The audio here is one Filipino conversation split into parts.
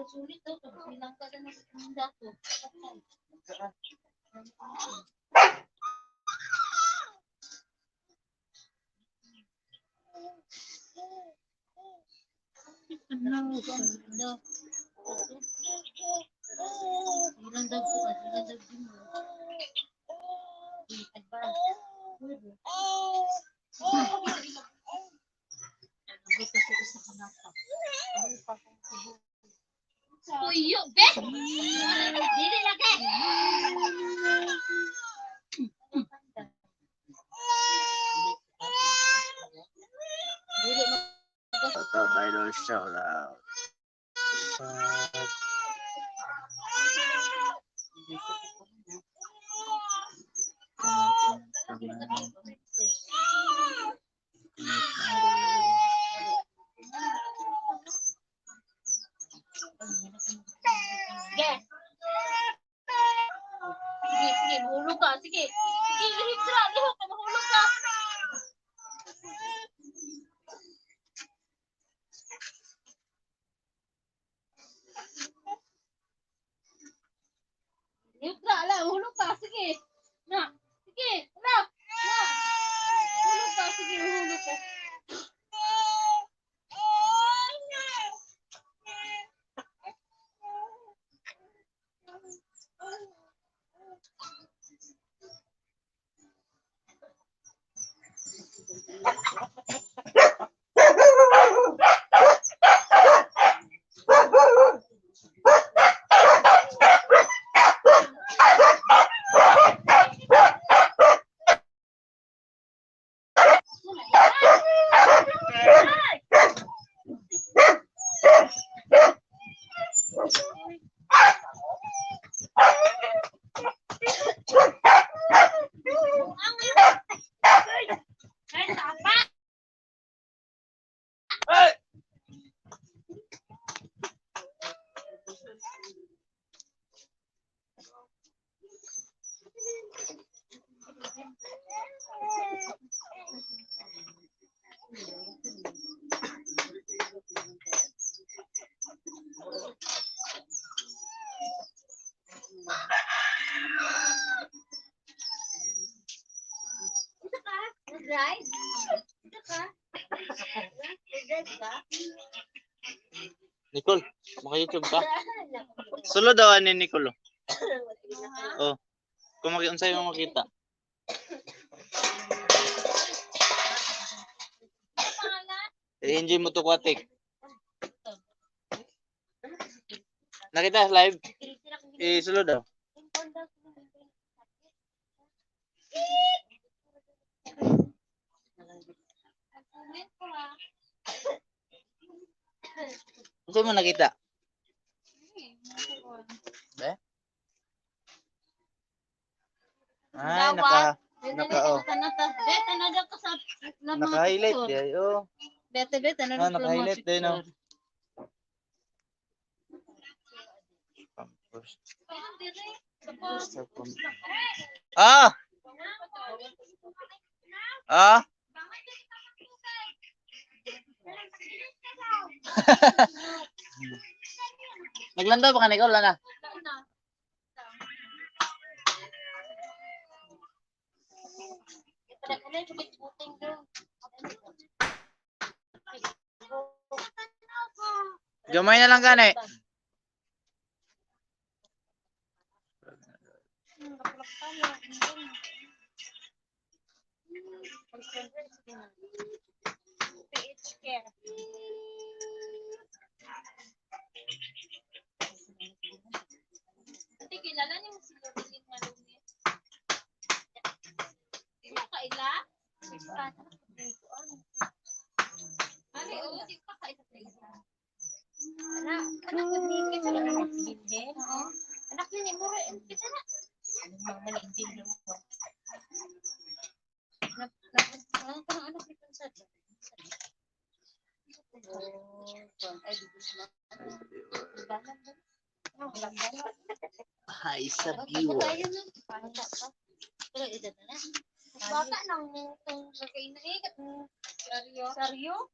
Sulit daw, bilang ka na ng dato. Bilang daw po, bilang daw din mo. Kuyo, bet! Dili lagi! Toto Idol shout out. Sige, mahulog ka. Sige, lihip ka. Lihip ka, mahulog ka. Lihip ka, ala, mahulog ka. Sige. Na, sige, ala. Na. Mahulog ka, sige, mahulog ka. Right? Nicole, maka-YouTube ka? Solo daw ni Nicole. Oh. Kung unsay mo makita. I-enjoy mo to kwatik. Nakita live? Solo daw. Saan mo nakita? Eh? Ay, naka-highlight din. Oh. Bete, Naka-highlight din, no? Ah! Ah! Naglanda ba ka, Nicole? Wala na. Gamay na lang gani. Kilala niyo si Lorin Malumi? Di ba kaila? Ari, di pa kaila sa isa. Anak ko ni kita na hindi. Anak ni mo rin kita na. Mga hindi mo. Anak ni Kunsa. Hi sa viewer. Bata nang kung kakain na Seryo?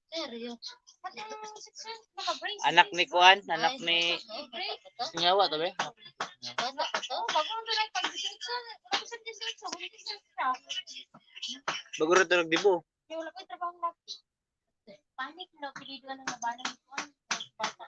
Seryo. Pati ang section, naka-brace. Anak ni Kuan, anak ni Nyawa to be. Bata ka to? Bago nung doon ay pag-section. Wala ko sa section. Wala ko sa section. Bago ra tulog dibo. Kaya wala ko yung trabaho lagi. Panik na, piliduan ng nabanang ko. Bata.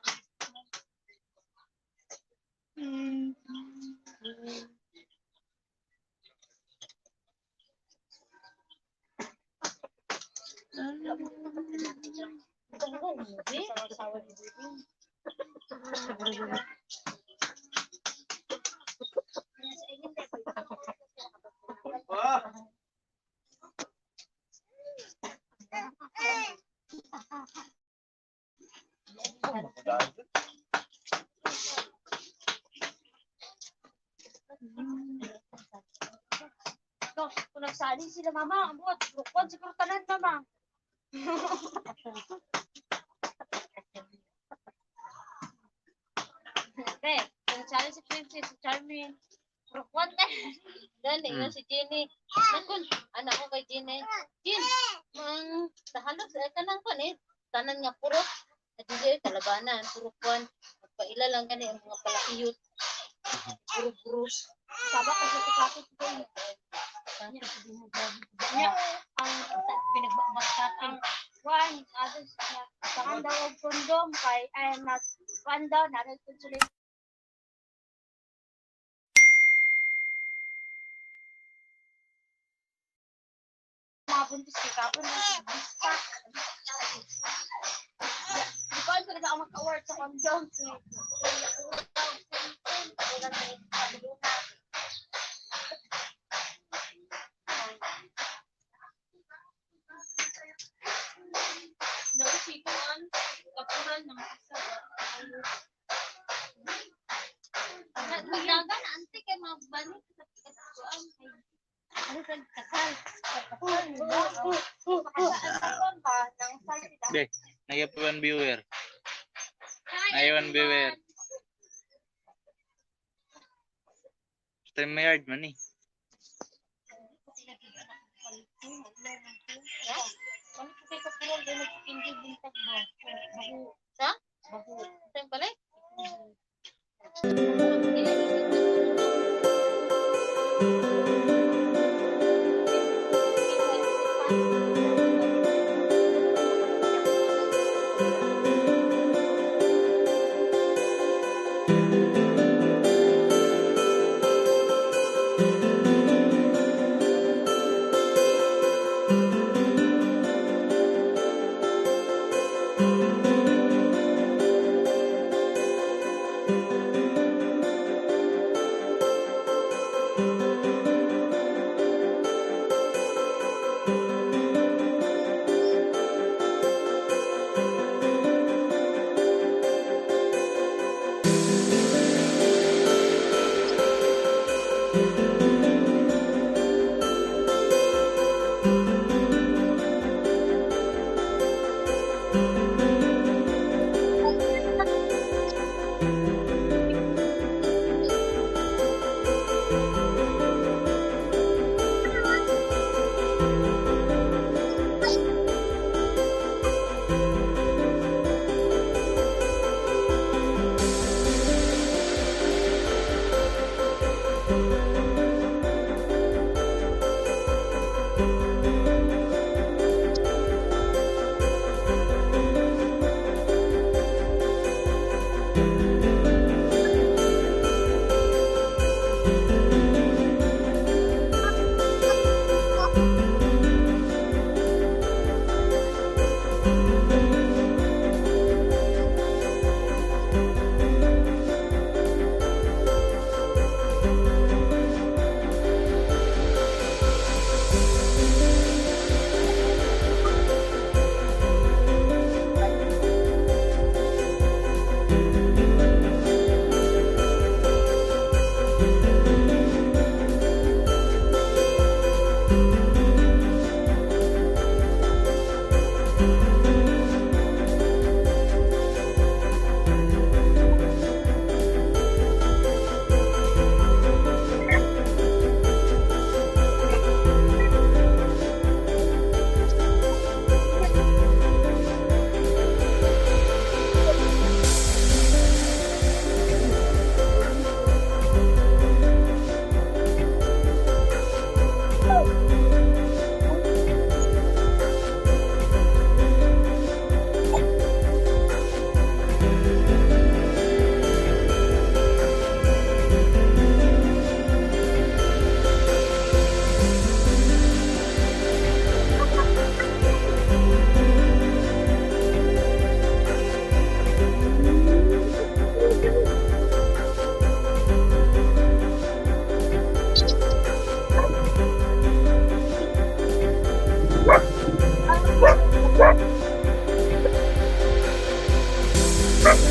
Kung nagsali sila, mama, amot, bukod, siguro tanan, mama. Pre, kung nagsali si Princess, si Charmin, bukod na. Dali nga si Jenny. Nakon, anak ko kay Jenny. Jen, tahalos, tanan ko ni, tanan nga puro. At DJ, kalabanan, puro kuwan. Magpaila lang ka ang mga palakiyot. Puro-puro. Sabak ko sa kapit ko. Ang pinagbabakat ang kuwan, others na saan daw og kondom kay ay kuwan daw narin konsulit. Mabuntis kay kapon na bista. Di ko talaga ako mag-award sa kondom. Naisipan, kapunan ng isa. Maglagan, ante kay mabalik sa kasuan. Ano sa kasal? Makasaan ba ng salita? Be, nagapuan viewer. Nagapuan viewer. StreamYard man eh. Ano ko kay kapunan din nagpindi bintag ba? Sa? Bago. Saan balik? Bye.